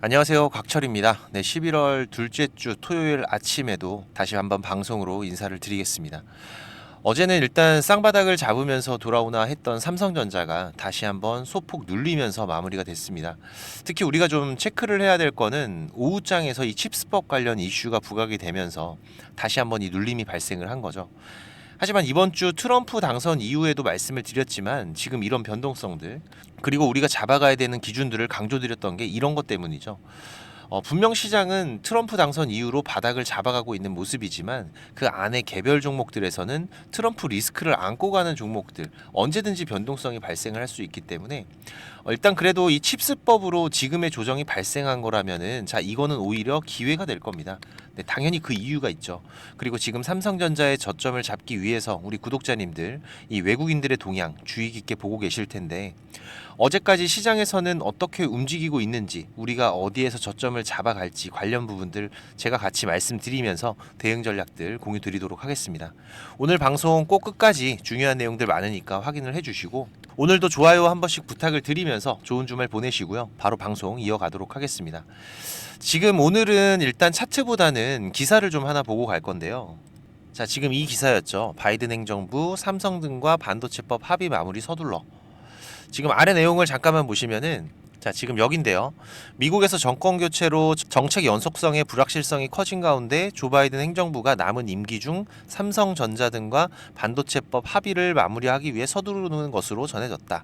안녕하세요. 곽철입니다. 네, 11월 둘째 주 토요일 아침에도 다시 한번 방송으로 인사를 드리겠습니다. 어제는 일단 쌍바닥을 잡으면서 돌아오나 했던 삼성전자가 다시 한번 소폭 눌리면서 마무리가 됐습니다. 특히 우리가 좀 체크를 해야 될 거는 오후장에서 이 칩스법 관련 이슈가 부각이 되면서 다시 한번 이 눌림이 발생을 한 거죠. 하지만 이번 주 트럼프 당선 이후에도 말씀을 드렸지만 지금 이런 변동성들, 그리고 우리가 잡아가야 되는 기준들을 강조드렸던 게 이런 것 때문이죠. 분명 시장은 트럼프 당선 이후로 바닥을 잡아가고 있는 모습이지만 그 안에 개별 종목들에서는 트럼프 리스크를 안고 가는 종목들, 언제든지 변동성이 발생을 할 수 있기 때문에 일단 그래도 이 칩스법으로 지금의 조정이 발생한 거라면은 자, 이거는 오히려 기회가 될 겁니다. 네, 당연히 그 이유가 있죠. 그리고 지금 삼성전자의 저점을 잡기 위해서 우리 구독자님들 이 외국인들의 동향 주의 깊게 보고 계실 텐데, 어제까지 시장에서는 어떻게 움직이고 있는지, 우리가 어디에서 저점을 잡아갈지 관련 부분들 제가 같이 말씀드리면서 대응 전략들 공유 드리도록 하겠습니다. 오늘 방송 꼭 끝까지 중요한 내용들 많으니까 확인을 해주시고, 오늘도 좋아요 한 번씩 부탁을 드리면서 좋은 주말 보내시고요. 바로 방송 이어가도록 하겠습니다. 지금 오늘은 일단 차트보다는 기사를 좀 하나 보고 갈 건데요. 자, 지금 이 기사였죠. 바이든 행정부 삼성 등과 반도체법 합의 마무리 서둘러. 지금 아래 내용을 잠깐만 보시면은, 자, 지금 여긴데요. 미국에서 정권 교체로 정책 연속성의 불확실성이 커진 가운데 조 바이든 행정부가 남은 임기 중 삼성전자 등과 반도체법 합의를 마무리하기 위해 서두르는 것으로 전해졌다.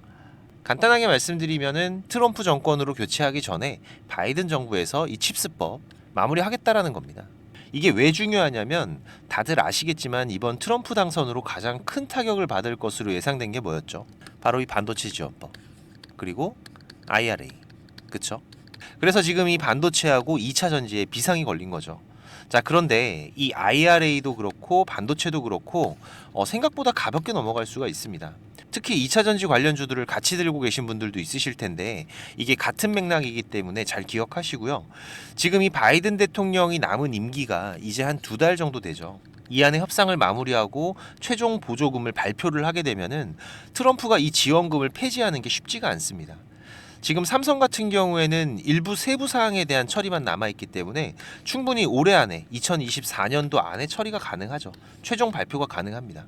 간단하게 말씀드리면은 트럼프 정권으로 교체하기 전에 바이든 정부에서 이 칩스법 마무리하겠다라는 겁니다. 이게 왜 중요하냐면 다들 아시겠지만 이번 트럼프 당선으로 가장 큰 타격을 받을 것으로 예상된 게 뭐였죠? 바로 이 반도체 지원법, 그리고 IRA, 그쵸? 그래서 지금 이 반도체하고 2차 전지에 비상이 걸린 거죠. 자, 그런데 이 IRA도 그렇고 반도체도 그렇고 생각보다 가볍게 넘어갈 수가 있습니다. 특히 2차 전지 관련주들을 같이 들고 계신 분들도 있으실 텐데 이게 같은 맥락이기 때문에 잘 기억하시고요. 지금 이 바이든 대통령이 남은 임기가 이제 한 2달 정도 되죠. 이 안에 협상을 마무리하고 최종 보조금을 발표를 하게 되면은 트럼프가 이 지원금을 폐지하는 게 쉽지가 않습니다. 지금 삼성 같은 경우에는 일부 세부 사항에 대한 처리만 남아있기 때문에 충분히 올해 안에 2024년도 안에 처리가 가능하죠. 최종 발표가 가능합니다.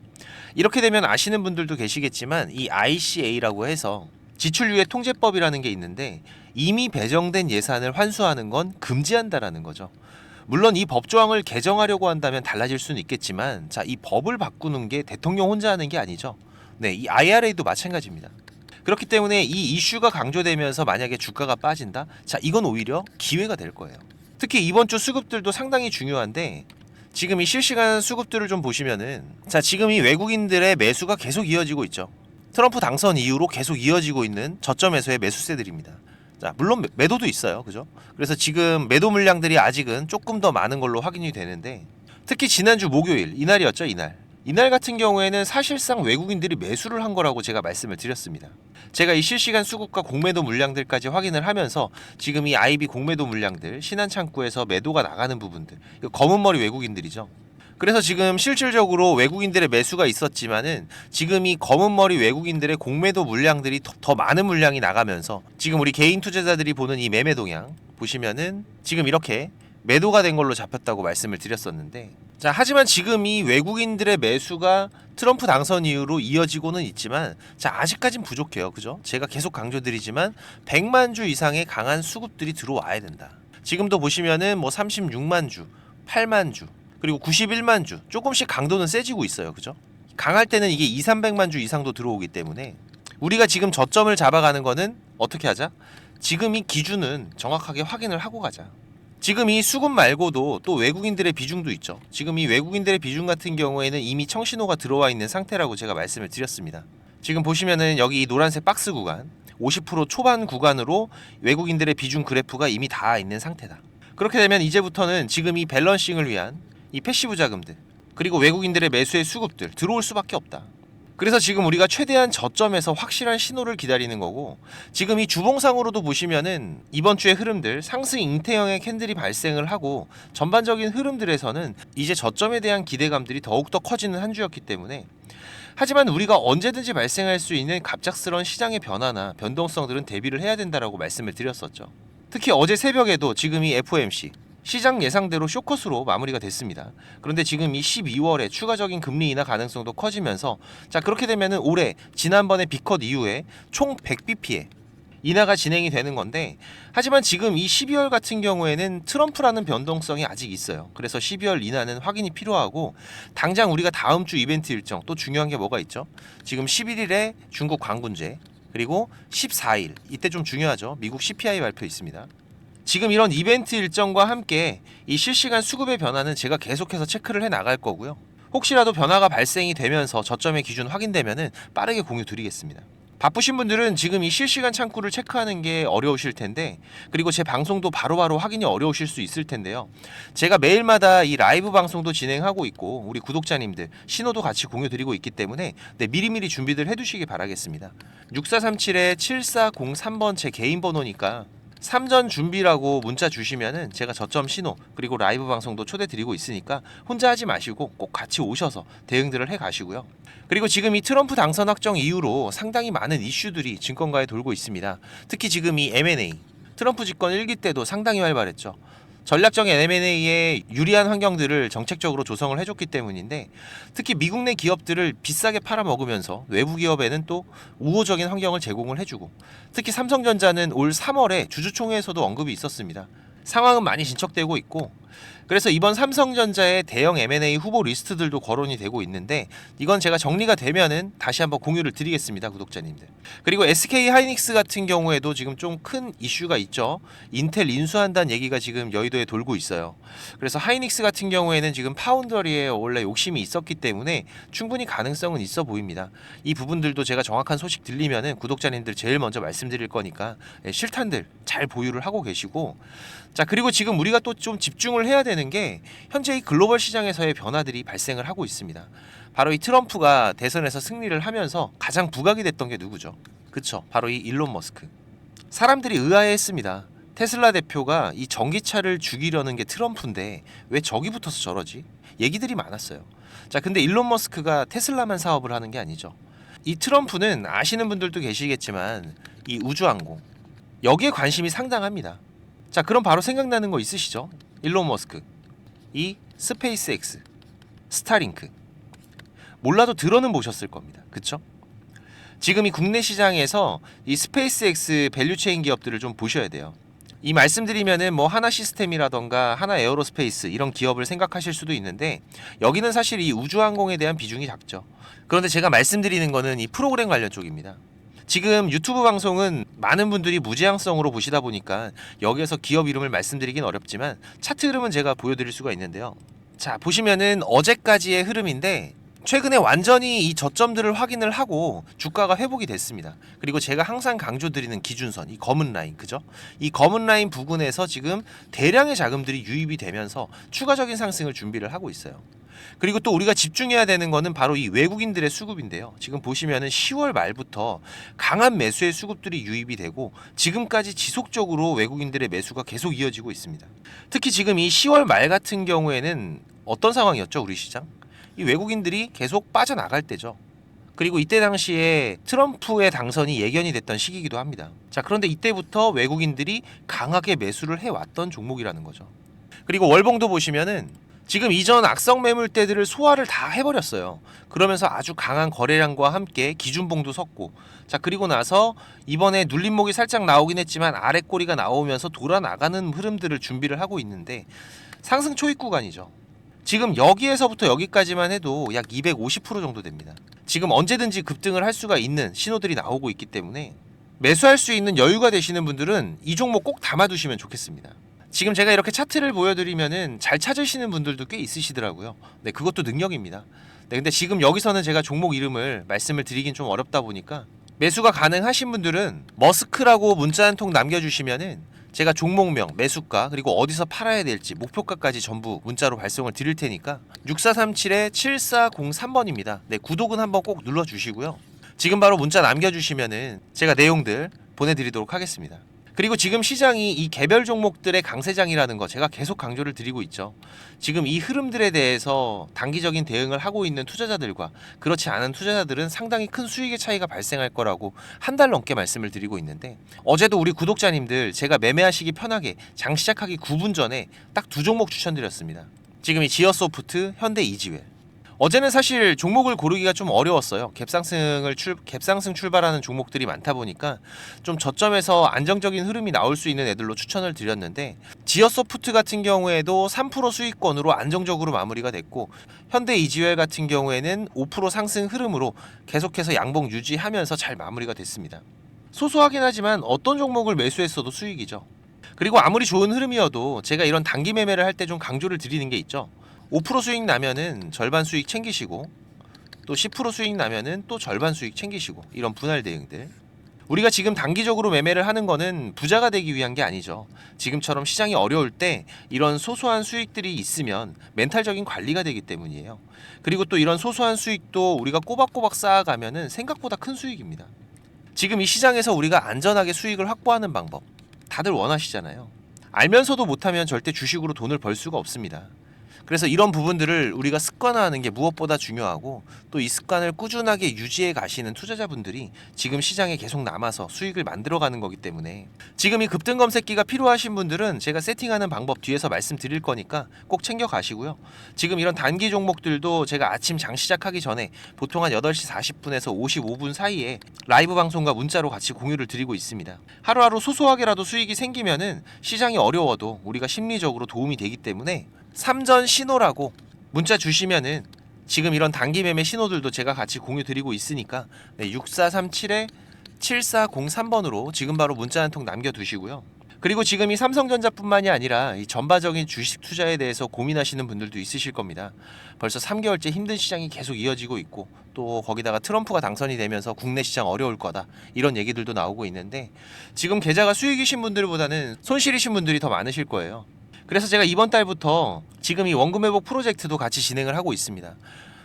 이렇게 되면 아시는 분들도 계시겠지만 이 ICA라고 해서 지출유예 통제법이라는 게 있는데 이미 배정된 예산을 환수하는 건 금지한다라는 거죠. 물론 이 법조항을 개정하려고 한다면 달라질 수는 있겠지만, 자, 이 법을 바꾸는 게 대통령 혼자 하는 게 아니죠. 네, 이 IRA도 마찬가지입니다. 그렇기 때문에 이 이슈가 강조되면서 만약에 주가가 빠진다? 자, 이건 오히려 기회가 될 거예요. 특히 이번 주 수급들도 상당히 중요한데 지금 이 실시간 수급들을 좀 보시면은, 자, 지금 이 외국인들의 매수가 계속 이어지고 있죠. 트럼프 당선 이후로 계속 이어지고 있는 저점에서의 매수세들입니다. 자, 물론 매도도 있어요. 그죠? 그래서 지금 매도 물량들이 아직은 조금 더 많은 걸로 확인이 되는데, 특히 지난주 목요일, 이날이었죠, 이날 같은 경우에는 사실상 외국인들이 매수를 한 거라고 제가 말씀을 드렸습니다. 제가 이 실시간 수급과 공매도 물량들까지 확인을 하면서 지금 이 IB 공매도 물량들, 신한창구에서 매도가 나가는 부분들, 검은 머리 외국인들이죠. 그래서 지금 실질적으로 외국인들의 매수가 있었지만은 지금 이 검은 머리 외국인들의 공매도 물량들이 더 많은 물량이 나가면서 지금 우리 개인 투자자들이 보는 이 매매 동향 보시면은 지금 이렇게 매도가 된 걸로 잡혔다고 말씀을 드렸었는데, 자, 하지만 지금 이 외국인들의 매수가 트럼프 당선 이후로 이어지고는 있지만, 자, 아직까진 부족해요. 그죠? 제가 계속 강조드리지만 100만 주 이상의 강한 수급들이 들어와야 된다. 지금도 보시면은 뭐 36만 주, 8만 주, 그리고 91만 주, 조금씩 강도는 세지고 있어요. 그죠? 강할 때는 이게 2, 300만 주 이상도 들어오기 때문에 우리가 지금 저점을 잡아가는 거는 어떻게 하자? 지금 이 기준은 정확하게 확인을 하고 가자. 지금 이 수급 말고도 또 외국인들의 비중도 있죠. 지금 이 외국인들의 비중 같은 경우에는 이미 청신호가 들어와 있는 상태라고 제가 말씀을 드렸습니다. 지금 보시면은 여기 이 노란색 박스 구간 50% 초반 구간으로 외국인들의 비중 그래프가 이미 다 있는 상태다. 그렇게 되면 이제부터는 지금 이 밸런싱을 위한 이 패시브 자금들, 그리고 외국인들의 매수의 수급들 들어올 수밖에 없다. 그래서 지금 우리가 최대한 저점에서 확실한 신호를 기다리는 거고, 지금 이 주봉상으로도 보시면은 이번 주의 흐름들 상승 잉태형의 캔들이 발생을 하고 전반적인 흐름들에서는 이제 저점에 대한 기대감들이 더욱더 커지는 한 주였기 때문에, 하지만 우리가 언제든지 발생할 수 있는 갑작스러운 시장의 변화나 변동성들은 대비를 해야 된다라고 말씀을 드렸었죠. 특히 어제 새벽에도 지금 이 FOMC 시장 예상대로 쇼컷으로 마무리가 됐습니다. 그런데 지금 이 12월에 추가적인 금리 인하 가능성도 커지면서 자 그렇게 되면은 올해 지난번에 B컷 이후에 총 100bp의 인하가 진행이 되는 건데 하지만 지금 이 12월 같은 경우에는 트럼프라는 변동성이 아직 있어요. 그래서 12월 인하는 확인이 필요하고 당장 우리가 다음 주 이벤트 일정 또 중요한 게 뭐가 있죠? 지금 11일에 중국 광군제 그리고 14일 이때 좀 중요하죠. 미국 CPI 발표 있습니다. 지금 이런 이벤트 일정과 함께 이 실시간 수급의 변화는 제가 계속해서 체크를 해 나갈 거고요. 혹시라도 변화가 발생이 되면서 저점의 기준 확인되면은 빠르게 공유 드리겠습니다. 바쁘신 분들은 지금 이 실시간 창구를 체크하는 게 어려우실 텐데 그리고 제 방송도 바로바로 확인이 어려우실 수 있을 텐데요. 제가 매일마다 이 라이브 방송도 진행하고 있고 우리 구독자님들 신호도 같이 공유 드리고 있기 때문에 미리미리 준비들 해두시기 바라겠습니다. 6437-7403번 제 개인 번호니까 삼전 준비라고 문자 주시면은 제가 저점 신호 그리고 라이브 방송도 초대 드리고 있으니까 혼자 하지 마시고 꼭 같이 오셔서 대응들을 해 가시고요. 그리고 지금 이 트럼프 당선 확정 이후로 상당히 많은 이슈들이 증권가에 돌고 있습니다. 특히 지금 이 M&A 트럼프 집권 1기 때도 상당히 활발했죠. 전략적인 M&A에 유리한 환경들을 정책적으로 조성을 해줬기 때문인데 특히 미국 내 기업들을 비싸게 팔아먹으면서 외부 기업에는 또 우호적인 환경을 제공을 해주고 특히 삼성전자는 올 3월에 주주총회에서도 언급이 있었습니다. 상황은 많이 진척되고 있고 그래서 이번 삼성전자의 대형 M&A 후보 리스트들도 거론이 되고 있는데 이건 제가 정리가 되면은 다시 한번 공유를 드리겠습니다, 구독자님들. 그리고 SK 하이닉스 같은 경우에도 지금 좀 큰 이슈가 있죠. 인텔 인수한다는 얘기가 지금 여의도에 돌고 있어요. 그래서 하이닉스 같은 경우에는 지금 파운더리에 원래 욕심이 있었기 때문에 충분히 가능성은 있어 보입니다. 이 부분들도 제가 정확한 소식 들리면은 구독자님들 제일 먼저 말씀드릴 거니까 실탄들 잘 보유를 하고 계시고 자 그리고 지금 우리가 또 좀 집중을 해야 되는 게 현재 이 글로벌 시장에서의 변화들이 발생을 하고 있습니다. 바로 이 트럼프가 대선에서 승리를 하면서 가장 부각이 됐던 게 누구죠? 그쵸, 바로 이 일론 머스크. 사람들이 의아해했습니다. 테슬라 대표가 이 전기차를 죽이려는 게 트럼프인데 왜 저기 붙어서 저러지? 얘기들이 많았어요. 자 근데 일론 머스크가 테슬라만 사업을 하는 게 아니죠. 이 트럼프는 아시는 분들도 계시겠지만 이 우주항공 여기에 관심이 상당합니다. 자 그럼 바로 생각나는 거 있으시죠? 일론 머스크, 이 스페이스X, 스타링크 몰라도 들어는 보셨을 겁니다. 그쵸? 지금 이 국내 시장에서 이 스페이스X 밸류체인 기업들을 좀 보셔야 돼요. 이 말씀드리면은 뭐 하나 시스템이라던가 하나 에어로스페이스 이런 기업을 생각하실 수도 있는데 여기는 사실 이 우주항공에 대한 비중이 작죠. 그런데 제가 말씀드리는 거는 이 프로그램 관련 쪽입니다. 지금 유튜브 방송은 많은 분들이 무제한성으로 보시다 보니까 여기에서 기업 이름을 말씀드리긴 어렵지만 차트 흐름은 제가 보여드릴 수가 있는데요. 자 보시면은 어제까지의 흐름인데 최근에 완전히 이 저점들을 확인을 하고 주가가 회복이 됐습니다. 그리고 제가 항상 강조드리는 기준선, 이 검은 라인, 그죠? 이 검은 라인 부근에서 지금 대량의 자금들이 유입이 되면서 추가적인 상승을 준비를 하고 있어요. 그리고 또 우리가 집중해야 되는 거는 바로 이 외국인들의 수급인데요. 지금 보시면은 10월 말부터 강한 매수의 수급들이 유입이 되고 지금까지 지속적으로 외국인들의 매수가 계속 이어지고 있습니다. 특히 지금 이 10월 말 같은 경우에는 어떤 상황이었죠, 우리 시장? 이 외국인들이 계속 빠져나갈 때죠. 그리고 이때 당시에 트럼프의 당선이 예견이 됐던 시기이기도 합니다. 자, 그런데 이때부터 외국인들이 강하게 매수를 해왔던 종목이라는 거죠. 그리고 월봉도 보시면은 지금 이전 악성 매물대들을 소화를 다 해버렸어요. 그러면서 아주 강한 거래량과 함께 기준봉도 섰고 자 그리고 나서 이번에 눌림목이 살짝 나오긴 했지만 아래 꼬리가 나오면서 돌아나가는 흐름들을 준비를 하고 있는데 상승 초입 구간이죠. 지금 여기에서부터 여기까지만 해도 약 250% 정도 됩니다. 지금 언제든지 급등을 할 수가 있는 신호들이 나오고 있기 때문에 매수할 수 있는 여유가 되시는 분들은 이 종목 꼭 담아두시면 좋겠습니다. 지금 제가 이렇게 차트를 보여드리면은 잘 찾으시는 분들도 꽤 있으시더라고요. 네, 그것도 능력입니다. 네, 근데 지금 여기서는 제가 종목 이름을 말씀을 드리긴 좀 어렵다 보니까 매수가 가능하신 분들은 머스크라고 문자 한 통 남겨주시면은 제가 종목명, 매수가, 그리고 어디서 팔아야 될지 목표가까지 전부 문자로 발송을 드릴 테니까 6437-7403번입니다. 네, 구독은 한번 꼭 눌러주시고요. 지금 바로 문자 남겨주시면은 제가 내용들 보내드리도록 하겠습니다. 그리고 지금 시장이 이 개별 종목들의 강세장이라는 거 제가 계속 강조를 드리고 있죠. 지금 이 흐름들에 대해서 단기적인 대응을 하고 있는 투자자들과 그렇지 않은 투자자들은 상당히 큰 수익의 차이가 발생할 거라고 한 달 넘게 말씀을 드리고 있는데, 어제도 우리 구독자님들 제가 매매하시기 편하게 장 시작하기 9분 전에 딱 두 종목 추천드렸습니다. 지금 이 지어소프트, 현대 이지웰. 어제는 사실 종목을 고르기가 좀 어려웠어요. 갭상승 출발하는 종목들이 많다 보니까 좀 저점에서 안정적인 흐름이 나올 수 있는 애들로 추천을 드렸는데, 지어소프트 같은 경우에도 3% 수익권으로 안정적으로 마무리가 됐고, 현대 이지웰 같은 경우에는 5% 상승 흐름으로 계속해서 양봉 유지하면서 잘 마무리가 됐습니다. 소소하긴 하지만 어떤 종목을 매수했어도 수익이죠. 그리고 아무리 좋은 흐름이어도 제가 이런 단기 매매를 할 때 좀 강조를 드리는 게 있죠. 5% 수익 나면은 절반 수익 챙기시고, 또 10% 수익 나면은 또 절반 수익 챙기시고, 이런 분할 대응들. 우리가 지금 단기적으로 매매를 하는 거는 부자가 되기 위한 게 아니죠. 지금처럼 시장이 어려울 때 이런 소소한 수익들이 있으면 멘탈적인 관리가 되기 때문이에요. 그리고 또 이런 소소한 수익도 우리가 꼬박꼬박 쌓아가면은 생각보다 큰 수익입니다. 지금 이 시장에서 우리가 안전하게 수익을 확보하는 방법 다들 원하시잖아요. 알면서도 못하면 절대 주식으로 돈을 벌 수가 없습니다. 그래서 이런 부분들을 우리가 습관화하는 게 무엇보다 중요하고, 또 이 습관을 꾸준하게 유지해 가시는 투자자분들이 지금 시장에 계속 남아서 수익을 만들어가는 거기 때문에, 지금 이 급등 검색기가 필요하신 분들은 제가 세팅하는 방법 뒤에서 말씀드릴 거니까 꼭 챙겨 가시고요. 지금 이런 단기 종목들도 제가 아침 장 시작하기 전에 보통 한 8시 40분에서 55분 사이에 라이브 방송과 문자로 같이 공유를 드리고 있습니다. 하루하루 소소하게라도 수익이 생기면은 시장이 어려워도 우리가 심리적으로 도움이 되기 때문에, 삼전 신호라고 문자 주시면은 지금 이런 단기 매매 신호들도 제가 같이 공유 드리고 있으니까 6437-7403번으로 지금 바로 문자 한 통 남겨두시고요. 그리고 지금 이 삼성전자뿐만이 아니라 이 전반적인 주식 투자에 대해서 고민하시는 분들도 있으실 겁니다. 벌써 3개월째 힘든 시장이 계속 이어지고 있고, 또 거기다가 트럼프가 당선이 되면서 국내 시장 어려울 거다, 이런 얘기들도 나오고 있는데, 지금 계좌가 수익이신 분들보다는 손실이신 분들이 더 많으실 거예요. 그래서 제가 이번 달부터 지금 이 원금 회복 프로젝트도 같이 진행을 하고 있습니다.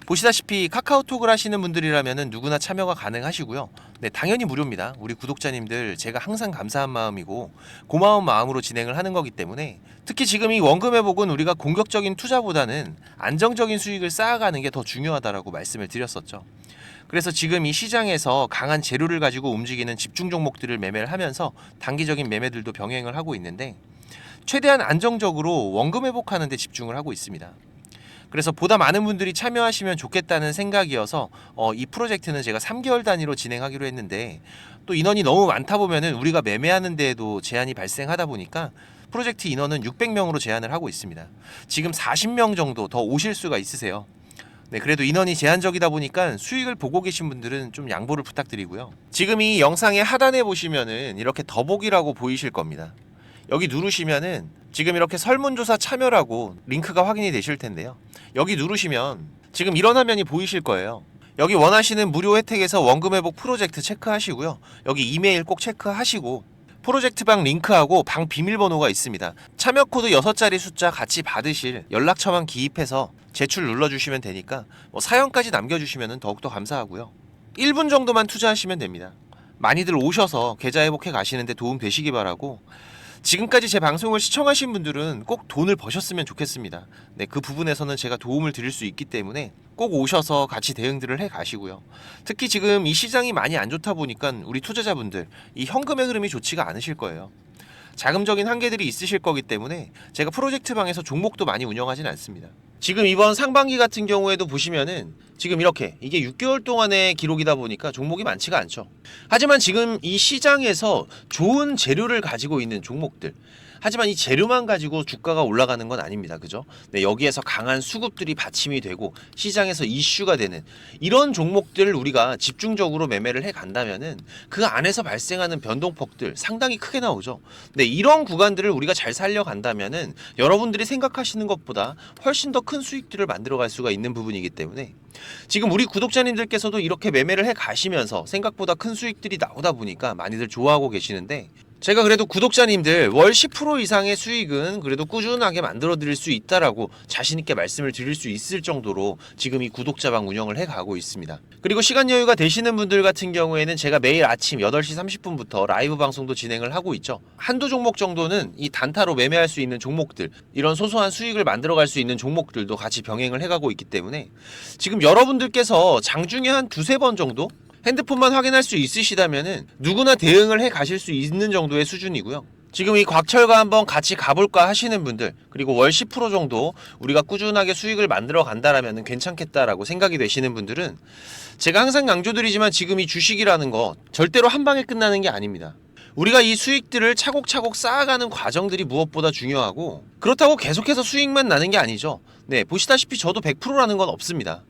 보시다시피 카카오톡을 하시는 분들이라면 누구나 참여가 가능하시고요. 네, 당연히 무료입니다. 우리 구독자님들 제가 항상 감사한 마음이고 고마운 마음으로 진행을 하는 거기 때문에, 특히 지금 이 원금 회복은 우리가 공격적인 투자보다는 안정적인 수익을 쌓아가는 게 더 중요하다라고 말씀을 드렸었죠. 그래서 지금 이 시장에서 강한 재료를 가지고 움직이는 집중 종목들을 매매를 하면서 단기적인 매매들도 병행을 하고 있는데, 최대한 안정적으로 원금 회복하는 데 집중을 하고 있습니다. 그래서 보다 많은 분들이 참여하시면 좋겠다는 생각이어서 이 프로젝트는 제가 3개월 단위로 진행하기로 했는데, 또 인원이 너무 많다 보면은 우리가 매매하는 데에도 제한이 발생하다 보니까 프로젝트 인원은 600명으로 제한을 하고 있습니다. 지금 40명 정도 더 오실 수가 있으세요. 네, 그래도 인원이 제한적이다 보니까 수익을 보고 계신 분들은 좀 양보를 부탁드리고요. 지금 이 영상의 하단에 보시면은 이렇게 더보기라고 보이실 겁니다. 여기 누르시면은 지금 이렇게 설문조사 참여라고 링크가 확인이 되실 텐데요. 여기 누르시면 지금 이런 화면이 보이실 거예요. 여기 원하시는 무료 혜택에서 원금 회복 프로젝트 체크하시고요. 여기 이메일 꼭 체크하시고, 프로젝트 방 링크하고 방 비밀번호가 있습니다. 참여 코드 6자리 숫자 같이 받으실 연락처만 기입해서 제출 눌러주시면 되니까 사연까지 남겨주시면 더욱더 감사하고요. 1분 정도만 투자하시면 됩니다. 많이들 오셔서 계좌 회복해 가시는데 도움 되시기 바라고, 지금까지 제 방송을 시청하신 분들은 꼭 돈을 버셨으면 좋겠습니다. 네, 그 부분에서는 제가 도움을 드릴 수 있기 때문에 꼭 오셔서 같이 대응들을 해 가시고요. 특히 지금 이 시장이 많이 안 좋다 보니까 우리 투자자분들 이 현금의 흐름이 좋지가 않으실 거예요. 자금적인 한계들이 있으실 거기 때문에 제가 프로젝트 방에서 종목도 많이 운영하진 않습니다. 지금 이번 상반기 같은 경우에도 보시면은 지금 이렇게 이게 6개월 동안의 기록이다 보니까 종목이 많지가 않죠. 하지만 지금 이 시장에서 좋은 재료를 가지고 있는 종목들, 하지만 이 재료만 가지고 주가가 올라가는 건 아닙니다. 그죠? 네, 여기에서 강한 수급들이 받침이 되고 시장에서 이슈가 되는 이런 종목들을 우리가 집중적으로 매매를 해 간다면은 그 안에서 발생하는 변동폭들 상당히 크게 나오죠. 네, 이런 구간들을 우리가 잘 살려간다면은 여러분들이 생각하시는 것보다 훨씬 더 큰 수익들을 만들어 갈 수가 있는 부분이기 때문에, 지금 우리 구독자님들께서도 이렇게 매매를 해 가시면서 생각보다 큰 수익들이 나오다 보니까 많이들 좋아하고 계시는데, 제가 그래도 구독자님들 월 10% 이상의 수익은 그래도 꾸준하게 만들어 드릴 수 있다라고 자신있게 말씀을 드릴 수 있을 정도로 지금 이 구독자방 운영을 해가고 있습니다. 그리고 시간 여유가 되시는 분들 같은 경우에는 제가 매일 아침 8시 30분부터 라이브 방송도 진행을 하고 있죠. 한두 종목 정도는 이 단타로 매매할 수 있는 종목들, 이런 소소한 수익을 만들어 갈 수 있는 종목들도 같이 병행을 해가고 있기 때문에 지금 여러분들께서 장중에 한 두세 번 정도 핸드폰만 확인할 수 있으시다면은 누구나 대응을 해 가실 수 있는 정도의 수준이고요. 지금 이 곽철과 한번 같이 가볼까 하시는 분들, 그리고 월 10% 정도 우리가 꾸준하게 수익을 만들어 간다라면 괜찮겠다라고 생각이 되시는 분들은 제가 항상 강조드리지만 지금 이 주식이라는 거 절대로 한 방에 끝나는 게 아닙니다. 우리가 이 수익들을 차곡차곡 쌓아가는 과정들이 무엇보다 중요하고, 그렇다고 계속해서 수익만 나는 게 아니죠. 네, 보시다시피 저도 100%라는 건 없습니다.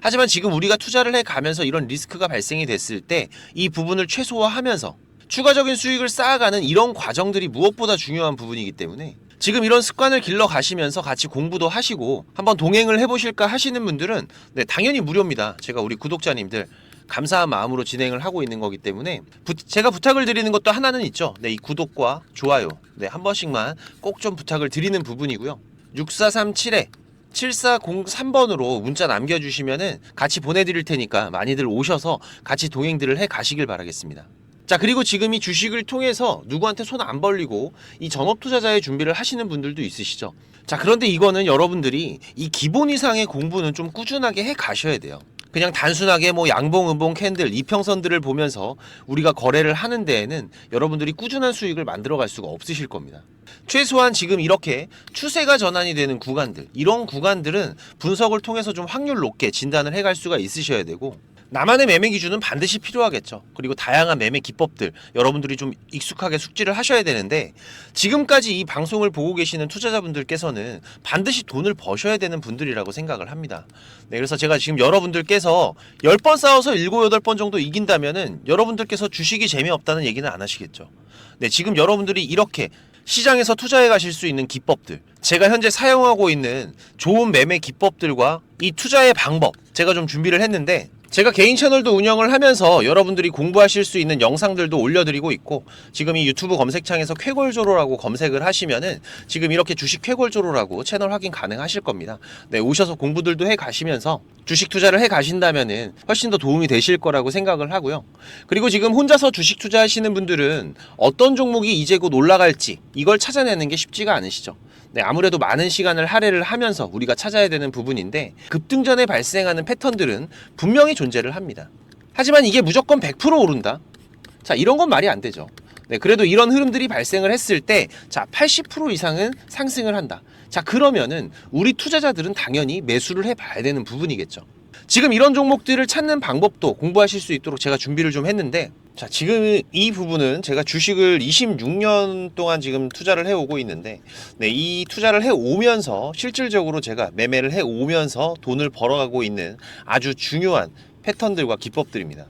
하지만 지금 우리가 투자를 해가면서 이런 리스크가 발생이 됐을 때 이 부분을 최소화하면서 추가적인 수익을 쌓아가는 이런 과정들이 무엇보다 중요한 부분이기 때문에 지금 이런 습관을 길러 가시면서 같이 공부도 하시고 한번 동행을 해보실까 하시는 분들은 네, 당연히 무료입니다. 제가 우리 구독자님들 감사한 마음으로 진행을 하고 있는 거기 때문에 제가 부탁을 드리는 것도 하나는 있죠. 네, 이 구독과 좋아요 네, 한 번씩만 꼭 좀 부탁을 드리는 부분이고요. 6437에 7403번으로 문자 남겨주시면은 같이 보내드릴 테니까 많이들 오셔서 같이 동행들을 해 가시길 바라겠습니다. 자, 그리고 지금 이 주식을 통해서 누구한테 손 안 벌리고 이 전업 투자자의 준비를 하시는 분들도 있으시죠. 자, 그런데 이거는 여러분들이 이 기본 이상의 공부는 좀 꾸준하게 해 가셔야 돼요. 그냥 단순하게 뭐 양봉, 음봉, 캔들, 이평선들을 보면서 우리가 거래를 하는 데에는 여러분들이 꾸준한 수익을 만들어 갈 수가 없으실 겁니다. 최소한 지금 이렇게 추세가 전환이 되는 구간들, 이런 구간들은 분석을 통해서 좀 확률 높게 진단을 해갈 수가 있으셔야 되고, 나만의 매매 기준은 반드시 필요하겠죠. 그리고 다양한 매매 기법들 여러분들이 좀 익숙하게 숙지를 하셔야 되는데, 지금까지 이 방송을 보고 계시는 투자자분들께서는 반드시 돈을 버셔야 되는 분들이라고 생각을 합니다. 네, 그래서 제가 지금 여러분들께서 10번 싸워서 7, 8번 정도 이긴다면은 여러분들께서 주식이 재미없다는 얘기는 안 하시겠죠. 네, 지금 여러분들이 이렇게 시장에서 투자해 가실 수 있는 기법들, 제가 현재 사용하고 있는 좋은 매매 기법들과 이 투자의 방법 제가 좀 준비를 했는데, 제가 개인 채널도 운영을 하면서 여러분들이 공부하실 수 있는 영상들도 올려드리고 있고, 지금 이 유튜브 검색창에서 쾌골조로라고 검색을 하시면은 지금 이렇게 주식 쾌골조로라고 채널 확인 가능하실 겁니다. 네, 오셔서 공부들도 해 가시면서 주식 투자를 해 가신다면은 훨씬 더 도움이 되실 거라고 생각을 하고요. 그리고 지금 혼자서 주식 투자하시는 분들은 어떤 종목이 이제 곧 올라갈지 이걸 찾아내는 게 쉽지가 않으시죠. 네, 아무래도 많은 시간을 할애를 하면서 우리가 찾아야 되는 부분인데, 급등전에 발생하는 패턴들은 분명히 존재를 합니다. 하지만 이게 무조건 100% 오른다? 자, 이런 건 말이 안 되죠. 네, 그래도 이런 흐름들이 발생을 했을 때, 자, 80% 이상은 상승을 한다. 자, 그러면은 우리 투자자들은 당연히 매수를 해봐야 되는 부분이겠죠. 지금 이런 종목들을 찾는 방법도 공부하실 수 있도록 제가 준비를 좀 했는데, 자, 지금 이 부분은 제가 주식을 26년 동안 지금 투자를 해오고 있는데, 네, 이 투자를 해오면서 실질적으로 제가 매매를 해오면서 돈을 벌어가고 있는 아주 중요한 패턴들과 기법들입니다.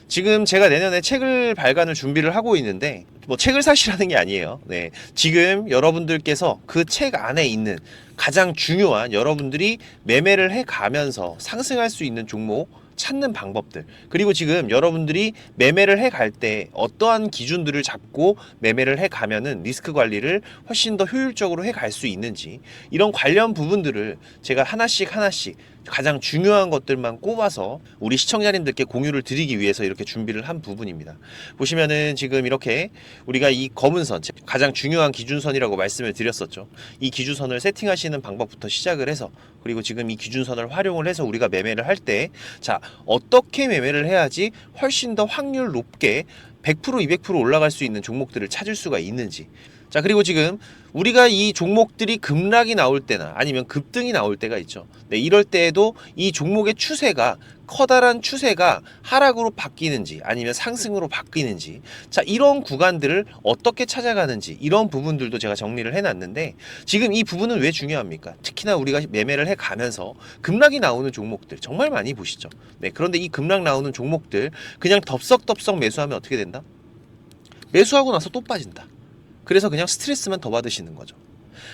지금 제가 내년에 책을 발간을 준비를 하고 있는데, 뭐 책을 사시라는 게 아니에요. 네, 지금 여러분들께서 그 책 안에 있는 가장 중요한 여러분들이 매매를 해가면서 상승할 수 있는 종목 찾는 방법들, 그리고 지금 여러분들이 매매를 해갈 때 어떠한 기준들을 잡고 매매를 해가면은 리스크 관리를 훨씬 더 효율적으로 해갈 수 있는지, 이런 관련 부분들을 제가 하나씩 가장 중요한 것들만 꼽아서 우리 시청자님들께 공유를 드리기 위해서 이렇게 준비를 한 부분입니다. 보시면은 지금 이렇게 우리가 이 검은 선, 가장 중요한 기준선이라고 말씀을 드렸었죠. 이 기준선을 세팅하시는 방법부터 시작을 해서, 그리고 지금 이 기준선을 활용을 해서 우리가 매매를 할 때, 자, 어떻게 매매를 해야지 훨씬 더 확률 높게 100%, 200% 올라갈 수 있는 종목들을 찾을 수가 있는지. 자, 그리고 지금 우리가 이 종목들이 급락이 나올 때나 아니면 급등이 나올 때가 있죠. 네, 이럴 때에도 이 종목의 추세가, 커다란 추세가 하락으로 바뀌는지 아니면 상승으로 바뀌는지, 자, 이런 구간들을 어떻게 찾아가는지, 이런 부분들도 제가 정리를 해놨는데, 지금 이 부분은 왜 중요합니까? 특히나 우리가 매매를 해가면서 급락이 나오는 종목들 정말 많이 보시죠. 네, 그런데 이 급락 나오는 종목들 그냥 덥석덥석 매수하면 어떻게 된다? 매수하고 나서 또 빠진다. 그래서 그냥 스트레스만 더 받으시는 거죠.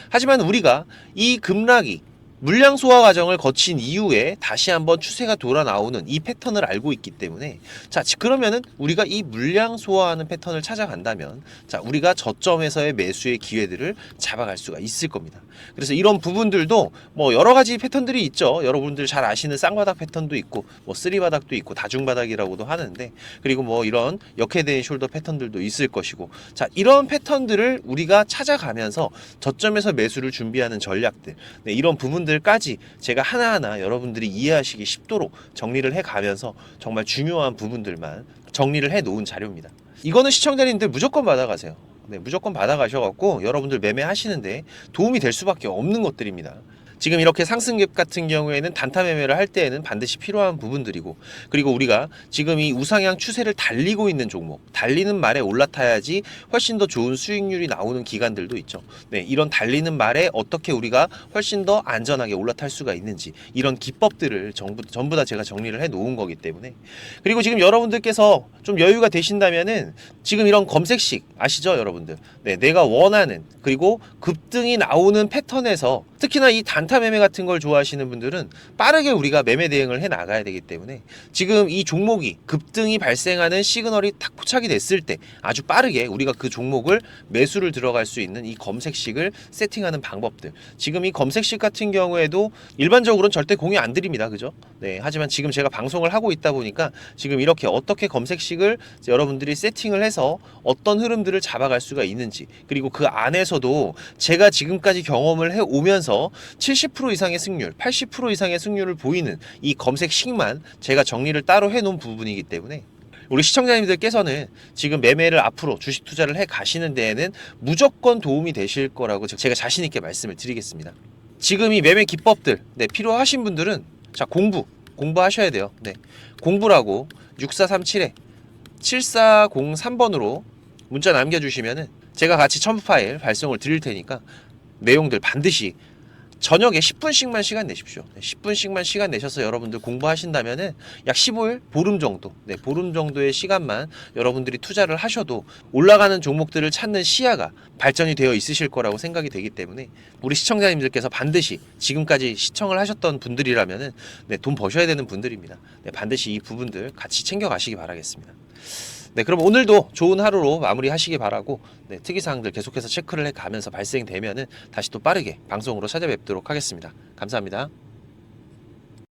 하지만 우리가 이 급락이 물량 소화 과정을 거친 이후에 다시 한번 추세가 돌아 나오는 이 패턴을 알고 있기 때문에, 자, 그러면은 우리가 이 물량 소화하는 패턴을 찾아간다면, 자, 우리가 저점에서의 매수의 기회들을 잡아갈 수가 있을 겁니다. 그래서 이런 부분들도 뭐 여러 가지 패턴들이 있죠. 여러분들 잘 아시는 쌍바닥 패턴도 있고, 뭐 쓰리바닥도 있고, 다중바닥이라고도 하는데, 그리고 뭐 이런 역회된 숄더 패턴들도 있을 것이고, 자, 이런 패턴들을 우리가 찾아가면서 저점에서 매수를 준비하는 전략들, 네, 이런 부분들까지 제가 하나하나 여러분들이 이해하시기 쉽도록 정리를 해가면서 정말 중요한 부분들만 정리를 해 놓은 자료입니다. 이거는 시청자님들 무조건 받아가세요. 네, 무조건 받아가셔갖고 여러분들 매매하시는데 도움이 될 수밖에 없는 것들입니다. 지금 이렇게 상승갭 같은 경우에는 단타 매매를 할 때에는 반드시 필요한 부분들이고, 그리고 우리가 지금 이 우상향 추세를 달리고 있는 종목, 달리는 말에 올라타야지 훨씬 더 좋은 수익률이 나오는 기간들도 있죠. 네, 이런 달리는 말에 어떻게 우리가 훨씬 더 안전하게 올라탈 수가 있는지, 이런 기법들을 전부 다 제가 정리를 해 놓은 거기 때문에. 그리고 지금 여러분들께서 좀 여유가 되신다면은 지금 이런 검색식 아시죠, 여러분들? 네, 내가 원하는, 그리고 급등이 나오는 패턴에서, 특히나 이 단타 매매 같은 걸 좋아하시는 분들은 빠르게 우리가 매매 대응을 해 나가야 되기 때문에, 지금 이 종목이 급등이 발생하는 시그널이 탁 포착이 됐을 때 아주 빠르게 우리가 그 종목을 매수를 들어갈 수 있는 이 검색식을 세팅하는 방법들, 지금 이 검색식 같은 경우에도 일반적으로는 절대 공유 안 드립니다. 그죠? 네, 하지만 지금 제가 방송을 하고 있다 보니까 지금 이렇게 어떻게 검색식을 여러분들이 세팅을 해서 어떤 흐름들을 잡아갈 수가 있는지, 그리고 그 안에서도 제가 지금까지 경험을 해 오면서 70% 이상의 승률, 80% 이상의 승률을 보이는 이 검색식만 제가 정리를 따로 해 놓은 부분이기 때문에, 우리 시청자님들께서는 지금 매매를 앞으로 주식 투자를 해 가시는 데에는 무조건 도움이 되실 거라고 제가 자신 있게 말씀을 드리겠습니다. 지금 이 매매 기법들, 네, 필요하신 분들은 자, 공부하셔야 돼요. 네, 공부라고 6437에 7403번으로 문자 남겨주시면은 제가 같이 첨부 파일 발송을 드릴 테니까 내용들 반드시 저녁에 10분씩만 시간 내십시오. 10분씩만 시간 내셔서 여러분들 공부하신다면은 약 15일, 보름 정도, 네, 보름 정도의 시간만 여러분들이 투자를 하셔도 올라가는 종목들을 찾는 시야가 발전이 되어 있으실 거라고 생각이 되기 때문에, 우리 시청자님들께서 반드시 지금까지 시청을 하셨던 분들이라면은, 네, 돈 버셔야 되는 분들입니다. 네, 반드시 이 부분들 같이 챙겨 가시기 바라겠습니다. 네, 그럼 오늘도 좋은 하루로 마무리하시기 바라고, 네, 특이사항들 계속해서 체크를 해가면서 발생되면은 다시 또 빠르게 방송으로 찾아뵙도록 하겠습니다. 감사합니다.